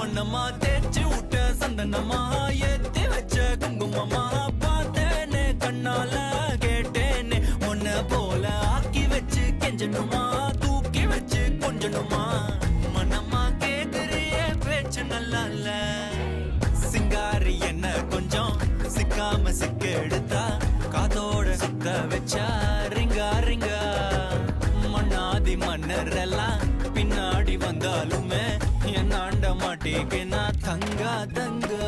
மண்ணமா தேய்ச்சி விட்ட சந்தனமா ஏத்தி வச்ச குங்குமமா பார்த்தேனே கண்ணால கேட்டேனே உன்ன போல ஆக்கி வச்சு கெஞ்சணுமா தூக்கி வச்சு கொஞ்சணுமா மனமா கேக்குறிய பேச்சு நல்லா இல்ல சிங்காரி என்ன கொஞ்சம் சிக்காம சிக்க எடுத்தா காதோட சுத்த வச்சா ரிங்கா ரிங்கா மண்ணாதி மன்னர் எல்லாம் பின்னாடி வந்தாலுமே என் ஆண்ட மாட்டேங்க நான் தங்கா தங்கா